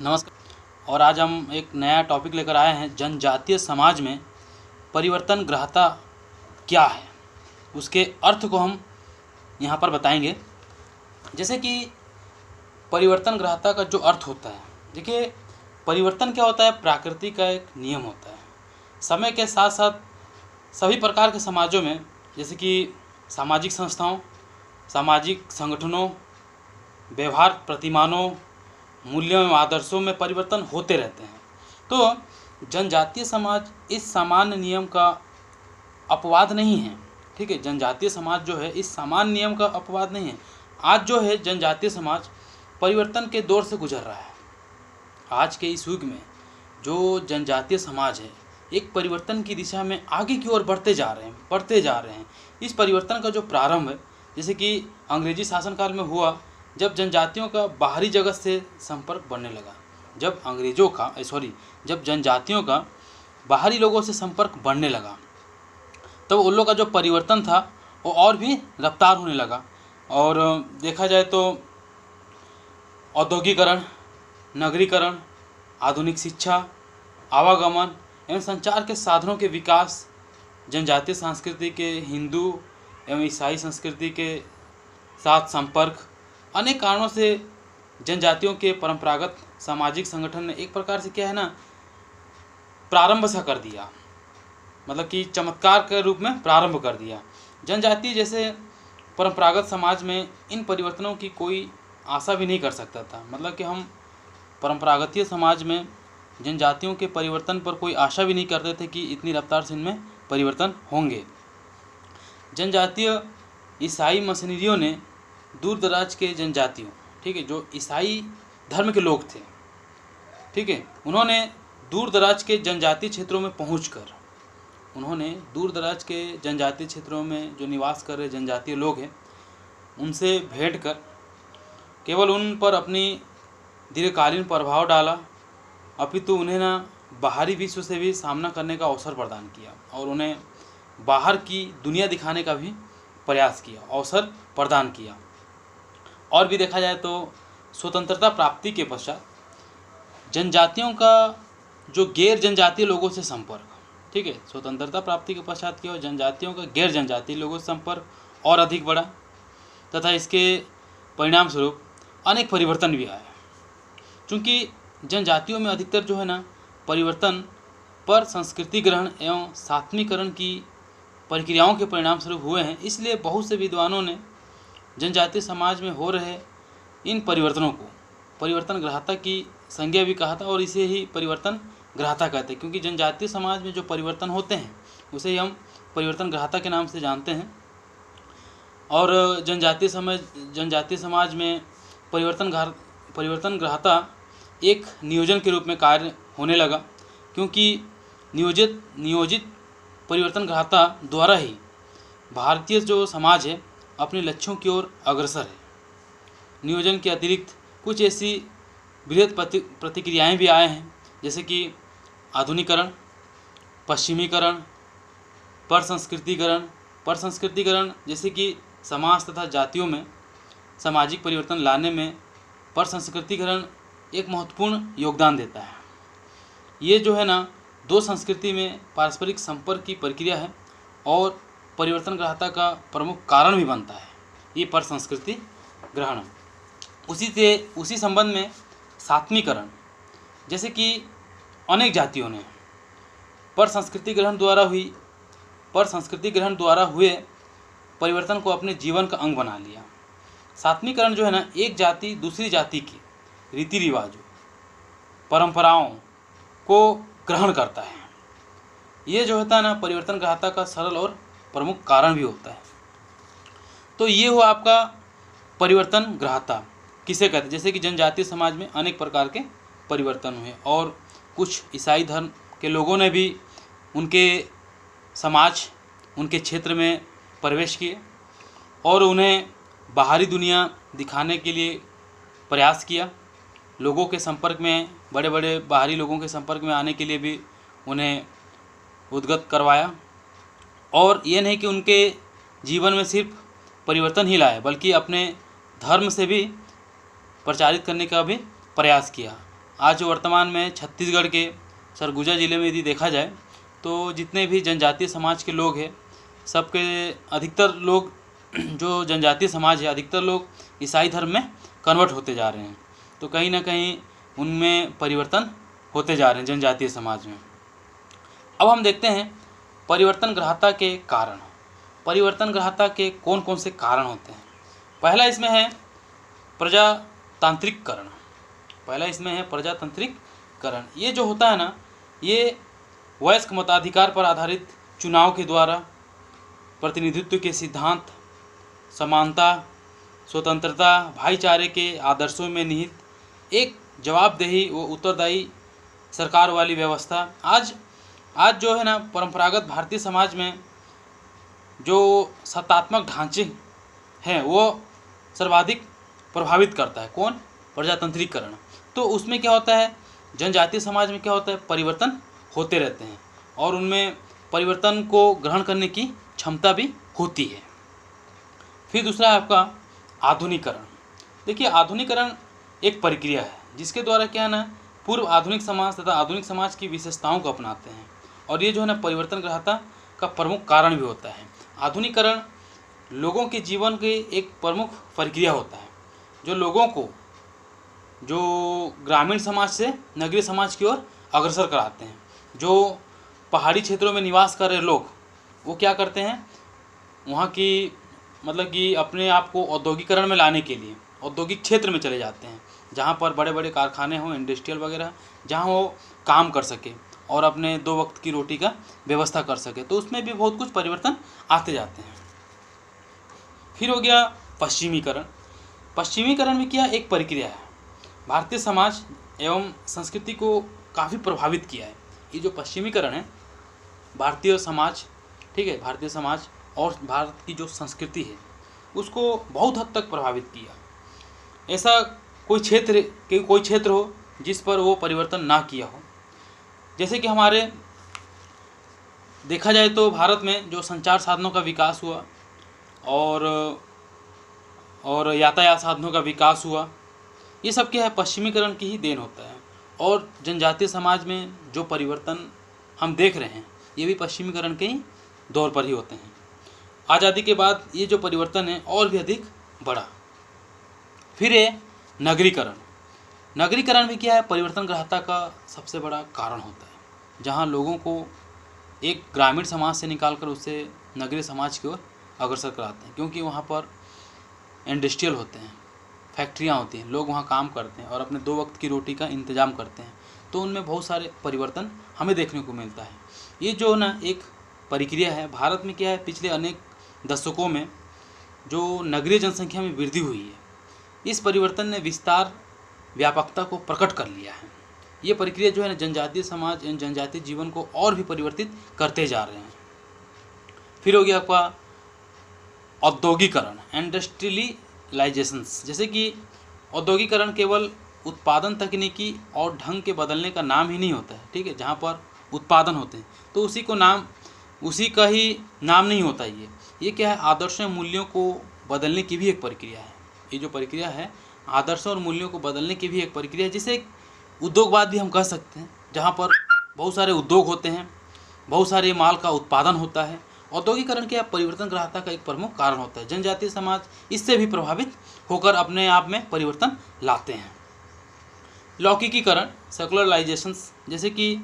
नमस्कार। और आज हम एक नया टॉपिक लेकर आए हैं। जनजातीय समाज में परिवर्तन ग्रहता क्या है, उसके अर्थ को हम यहाँ पर बताएंगे। जैसे कि परिवर्तन ग्रहता का जो अर्थ होता है, देखिए परिवर्तन क्या होता है, प्रकृति का एक नियम होता है। समय के साथ साथ सभी प्रकार के समाजों में, जैसे कि सामाजिक संस्थाओं, सामाजिक संगठनों, व्यवहार प्रतिमानों, मूल्यों एवं आदर्शों में परिवर्तन होते रहते हैं। तो जनजातीय समाज इस सामान्य नियम का अपवाद नहीं है। ठीक है, जनजातीय समाज जो है इस सामान्य नियम का अपवाद नहीं है। आज जो है जनजातीय समाज परिवर्तन के दौर से गुजर रहा है। आज के इस युग में जो जनजातीय समाज है एक परिवर्तन की दिशा में आगे की ओर बढ़ते जा रहे हैं। इस परिवर्तन का जो प्रारंभ है, जैसे कि अंग्रेजी शासनकाल में हुआ, जब जनजातियों का बाहरी जगत से संपर्क बढ़ने लगा। जब जनजातियों का बाहरी लोगों से संपर्क बढ़ने लगा, तब उन लोगों का जो परिवर्तन था वो और भी रफ्तार होने लगा। और देखा जाए तो औद्योगिकरण, नगरीकरण, आधुनिक शिक्षा, आवागमन एवं संचार के साधनों के विकास, जनजातीय संस्कृति के हिंदू एवं ईसाई संस्कृति के साथ संपर्क, अनेक कारणों से जनजातियों के परंपरागत सामाजिक संगठन ने एक प्रकार से क्या है ना, प्रारंभ सा कर दिया, मतलब कि चमत्कार के रूप में प्रारंभ कर दिया। जनजाति जैसे परंपरागत समाज में इन परिवर्तनों की कोई आशा भी नहीं कर सकता था। मतलब कि हम परंपरागतीय समाज में जनजातियों के परिवर्तन पर कोई आशा भी नहीं करते थे कि इतनी रफ्तार से इनमें परिवर्तन होंगे। जनजातीय ईसाई मिशनरियों ने दूर दराज के जनजातियों, ठीक है, जो ईसाई धर्म के लोग थे, ठीक है, उन्होंने दूर दराज के जनजातीय क्षेत्रों में पहुंचकर दूर दराज के जनजातीय क्षेत्रों में जो निवास कर रहे जनजातीय लोग हैं उनसे भेंट कर केवल उन पर अपनी दीर्घकालीन प्रभाव डाला, अपितु उन्हें ना बाहरी विश्व से भी सामना करने का अवसर प्रदान किया और उन्हें बाहर की दुनिया दिखाने का भी प्रयास किया, अवसर प्रदान किया। और भी देखा जाए तो स्वतंत्रता प्राप्ति के पश्चात जनजातियों का जो गैर जनजातीय लोगों से संपर्क, ठीक है, स्वतंत्रता प्राप्ति के पश्चात क्या हो, जनजातियों का गैर जनजातीय लोगों से संपर्क और अधिक बढ़ा तथा इसके परिणाम स्वरूप अनेक परिवर्तन भी आए। चूँकि जनजातियों में अधिकतर जो है ना परिवर्तन पर संस्कृति ग्रहण एवं सात्मीकरण की प्रक्रियाओं के परिणाम स्वरूप हुए हैं, इसलिए बहुत से विद्वानों ने जनजातीय समाज में हो रहे इन परिवर्तनों को परिवर्तन ग्रहता की संज्ञा भी कहा था और इसे ही परिवर्तन ग्रहता कहते हैं। क्योंकि जनजातीय समाज में जो परिवर्तन होते हैं उसे ही हम परिवर्तन ग्रहता के नाम से जानते हैं। और जनजातीय समाज में परिवर्तन ग्रहता एक नियोजन के रूप में कार्य होने लगा, क्योंकि नियोजित परिवर्तन ग्रहता द्वारा ही भारतीय जो समाज है अपने लक्ष्यों की ओर अग्रसर है। नियोजन के अतिरिक्त कुछ ऐसी बृहद प्रतिक्रियाएं भी आए हैं, जैसे कि आधुनिकरण, पश्चिमीकरण, परसंस्कृतिकरण, जैसे कि समाज तथा जातियों में सामाजिक परिवर्तन लाने में परसंस्कृतिकरण एक महत्वपूर्ण योगदान देता है। ये जो है ना दो संस्कृति में पारस्परिक संपर्क की प्रक्रिया है और परिवर्तन ग्रहता का प्रमुख कारण भी बनता है ये परसंस्कृति ग्रहण। उसी संबंध में सात्मीकरण, जैसे कि अनेक जातियों ने परसंस्कृति ग्रहण द्वारा हुए परिवर्तन को अपने जीवन का अंग बना लिया। सात्मीकरण जो है ना एक जाति दूसरी जाति की रीति रिवाजों, परंपराओं को ग्रहण करता है। ये जो होता है ना परिवर्तन ग्रहता का सरल और प्रमुख कारण भी होता है। तो ये हुआ आपका परिवर्तन ग्रहता किसे कहते हैं। जैसे कि जनजातीय समाज में अनेक प्रकार के परिवर्तन हुए और कुछ ईसाई धर्म के लोगों ने भी उनके समाज, उनके क्षेत्र में प्रवेश किए और उन्हें बाहरी दुनिया दिखाने के लिए प्रयास किया। लोगों के संपर्क में, बड़े बड़े बाहरी लोगों के संपर्क में आने के लिए भी उन्हें उद्गत करवाया। और ये नहीं कि उनके जीवन में सिर्फ परिवर्तन ही लाए, बल्कि अपने धर्म से भी प्रचारित करने का भी प्रयास किया। आज वर्तमान में छत्तीसगढ़ के सरगुजा ज़िले में यदि देखा जाए तो जितने भी जनजातीय समाज के लोग हैं, सबके अधिकतर लोग जो जनजातीय समाज है, अधिकतर लोग ईसाई धर्म में कन्वर्ट होते जा रहे हैं। तो कहीं ना कहीं उनमें परिवर्तन होते जा रहे हैं जनजातीय समाज में। अब हम देखते हैं परिवर्तन ग्राह्यता के कारण। परिवर्तन ग्राह्यता के कौन कौन से कारण होते हैं। पहला इसमें है प्रजातांत्रिककरण। ये जो होता है ना, ये वयस्क मताधिकार पर आधारित चुनाव के द्वारा प्रतिनिधित्व के सिद्धांत, समानता, स्वतंत्रता, भाईचारे के आदर्शों में निहित एक जवाबदेही व उत्तरदायी सरकार वाली व्यवस्था आज जो है ना, परंपरागत भारतीय समाज में जो सत्तात्मक ढांचे हैं वो सर्वाधिक प्रभावित करता है। कौन? प्रजातंत्रीकरण। तो उसमें क्या होता है, जनजातीय समाज में क्या होता है, परिवर्तन होते रहते हैं और उनमें परिवर्तन को ग्रहण करने की क्षमता भी होती है। फिर दूसरा है आपका आधुनिकीकरण। देखिए, आधुनिकीकरण एक प्रक्रिया है जिसके द्वारा क्या है ना, पूर्व आधुनिक समाज तथा आधुनिक समाज की विशेषताओं को अपनाते हैं और ये जो है ना, परिवर्तन ग्राह्यता का प्रमुख कारण भी होता है। आधुनिकीकरण लोगों के जीवन की एक प्रमुख प्रक्रिया होता है जो लोगों को जो ग्रामीण समाज से नगरीय समाज की ओर अग्रसर कराते हैं। जो पहाड़ी क्षेत्रों में निवास कर रहे लोग वो क्या करते हैं, वहाँ की मतलब कि अपने आप को औद्योगिकरण में लाने के लिए औद्योगिक क्षेत्र में चले जाते हैं, जहाँ पर बड़े बड़े कारखाने हों, इंडस्ट्रियल वगैरह, जहाँ वो काम कर सके और अपने 2 वक्त की रोटी का व्यवस्था कर सके। तो उसमें भी बहुत कुछ परिवर्तन आते जाते हैं। फिर हो गया पश्चिमीकरण। पश्चिमीकरण भी क्या एक प्रक्रिया है, भारतीय समाज एवं संस्कृति को काफ़ी प्रभावित किया है। ये जो पश्चिमीकरण है, भारतीय समाज, ठीक है, भारतीय समाज और भारत की जो संस्कृति है उसको बहुत हद तक प्रभावित किया। ऐसा कोई क्षेत्र हो जिस पर वो परिवर्तन ना किया हो। जैसे कि हमारे देखा जाए तो भारत में जो संचार साधनों का विकास हुआ और यातायात साधनों का विकास हुआ, ये सब क्या है, पश्चिमीकरण की ही देन होता है। और जनजातीय समाज में जो परिवर्तन हम देख रहे हैं ये भी पश्चिमीकरण के ही दौर पर ही होते हैं। आज़ादी के बाद ये जो परिवर्तन है और भी अधिक बढ़ा। फिर है नगरीकरण। नगरीकरण भी क्या है, परिवर्तन ग्राह्यता का सबसे बड़ा कारण होता है, जहाँ लोगों को एक ग्रामीण समाज से निकालकर उसे नगरीय समाज की ओर अग्रसर कराते हैं, क्योंकि वहाँ पर इंडस्ट्रियल होते हैं, फैक्ट्रियाँ होती हैं, लोग वहाँ काम करते हैं और अपने 2 वक्त की रोटी का इंतजाम करते हैं। तो उनमें बहुत सारे परिवर्तन हमें देखने को मिलता है। ये जो ना एक प्रक्रिया है, भारत में क्या है, पिछले अनेक दशकों में जो नगरीय जनसंख्या में वृद्धि हुई है, इस परिवर्तन ने विस्तार व्यापकता को प्रकट कर लिया है। ये प्रक्रिया जो है ना, जनजातीय समाज एवं जनजातीय जीवन को और भी परिवर्तित करते जा रहे हैं। फिर हो गया आपका औद्योगिकरण, इंडस्ट्रियलाइजेशंस। जैसे कि औद्योगिकरण केवल उत्पादन तकनीकी और ढंग के बदलने का नाम ही नहीं होता है, ठीक है, जहाँ पर उत्पादन होते हैं तो उसी का ही नाम नहीं होता। ये क्या है, आदर्शों और मूल्यों को बदलने की भी एक प्रक्रिया है। ये जो प्रक्रिया है, आदर्शों और मूल्यों को बदलने की भी एक प्रक्रिया है, जिसे एक उद्योगवाद भी हम कह सकते हैं, जहाँ पर बहुत सारे उद्योग होते हैं, बहुत सारे माल का उत्पादन होता है। औद्योगिकरण के परिवर्तन ग्राह्यता का एक प्रमुख कारण होता है। जनजातीय समाज इससे भी प्रभावित होकर अपने आप में परिवर्तन लाते हैं। लौकिकीकरण, सेकुलराइजेशंस। जैसे कि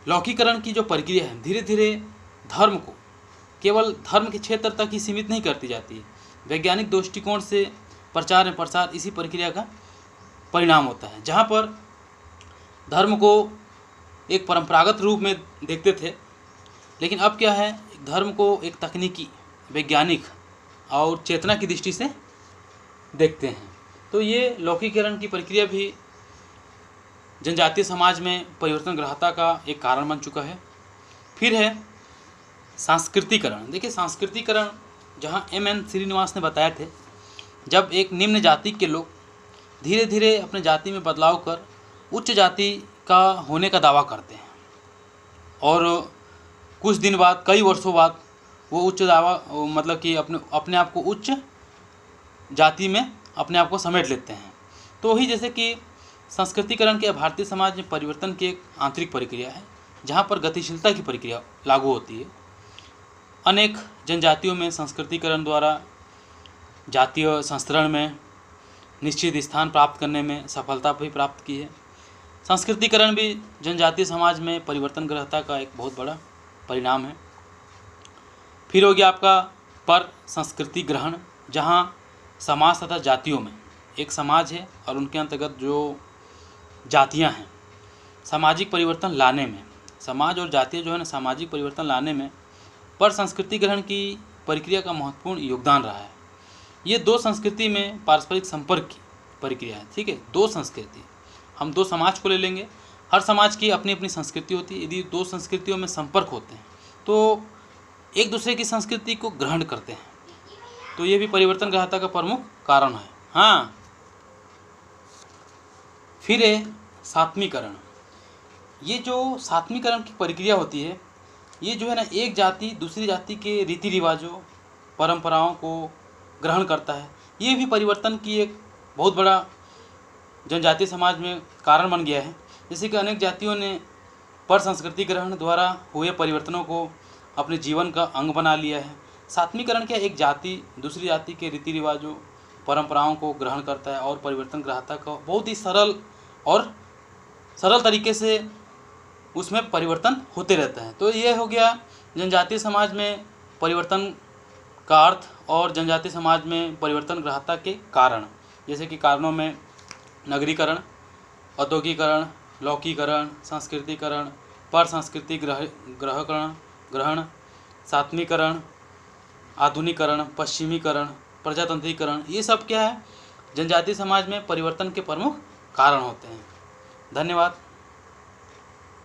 लौकिकरण की जो प्रक्रिया है, धीरे धीरे धर्म को केवल धर्म के क्षेत्र तक ही सीमित नहीं करती जाती है। वैज्ञानिक दृष्टिकोण से प्रचार एवं प्रसार इसी प्रक्रिया का परिणाम होता है, जहाँ पर धर्म को एक परंपरागत रूप में देखते थे, लेकिन अब क्या है, धर्म को एक तकनीकी, वैज्ञानिक और चेतना की दृष्टि से देखते हैं। तो ये लौकिकीकरण की प्रक्रिया भी जनजातीय समाज में परिवर्तन ग्राह्यता का एक कारण बन चुका है। फिर है सांस्कृतिकरण। देखिए, सांस्कृतिकरण जहाँ M.N. श्रीनिवास ने बताए थे, जब एक निम्न जाति के लोग धीरे धीरे अपने जाति में बदलाव कर उच्च जाति का होने का दावा करते हैं और कुछ दिन बाद, कई वर्षों बाद वो उच्च दावा मतलब कि अपने आप को उच्च जाति में अपने आप को समेट लेते हैं। तो ही जैसे कि संस्कृतिकरण क्या भारतीय समाज में परिवर्तन की एक आंतरिक प्रक्रिया है, जहाँ पर गतिशीलता की प्रक्रिया लागू होती है। अनेक जनजातियों में संस्कृतिकरण द्वारा जातीय संस्करण में निश्चित स्थान प्राप्त करने में सफलता भी प्राप्त की है। संस्कृतिकरण भी जनजातीय समाज में परिवर्तन ग्रहता का एक बहुत बड़ा परिणाम है। फिर हो गया आपका पर संस्कृति ग्रहण, जहाँ समाज तथा जातियों में एक समाज है और उनके अंतर्गत जो जातियां हैं, सामाजिक परिवर्तन लाने में, समाज और जातियाँ जो है ना सामाजिक परिवर्तन लाने में पर संस्कृति ग्रहण की प्रक्रिया का महत्वपूर्ण योगदान रहा है। ये दो संस्कृति में पारस्परिक संपर्क की प्रक्रिया है। ठीक है, दो संस्कृति, हम दो समाज को ले लेंगे, हर समाज की अपनी अपनी संस्कृति होती है। यदि दो संस्कृतियों में संपर्क होते हैं तो एक दूसरे की संस्कृति को ग्रहण करते हैं, तो ये भी परिवर्तन ग्रहता का प्रमुख कारण है। हाँ, फिर है सात्मीकरण। ये जो सात्मीकरण की प्रक्रिया होती है, ये जो है ना एक जाति दूसरी जाति के रीति रिवाजों परंपराओं को ग्रहण करता है। ये भी परिवर्तन की एक बहुत बड़ा जनजातीय समाज में कारण बन गया है। जैसे कि अनेक जातियों ने पर संस्कृति ग्रहण द्वारा हुए परिवर्तनों को अपने जीवन का अंग बना लिया है। सात्मीकरण क्या, एक जाति दूसरी जाति के रीति रिवाजों परंपराओं को ग्रहण करता है और परिवर्तन ग्रहता का बहुत ही सरल तरीके से उसमें परिवर्तन होते रहता है। तो ये हो गया जनजातीय समाज में परिवर्तन का अर्थ और जनजातीय समाज में परिवर्तन ग्रहता के कारण। जैसे कि कारणों में नगरीकरण, औद्योगिकरण, लौकीकरण, संस्कृतिकरण, पर संस्कृति ग्रहण, सात्मीकरण, आधुनिकरण, पश्चिमीकरण, प्रजातंत्रीकरण, ये सब क्या है जनजातीय समाज में परिवर्तन के प्रमुख कारण होते हैं। धन्यवाद।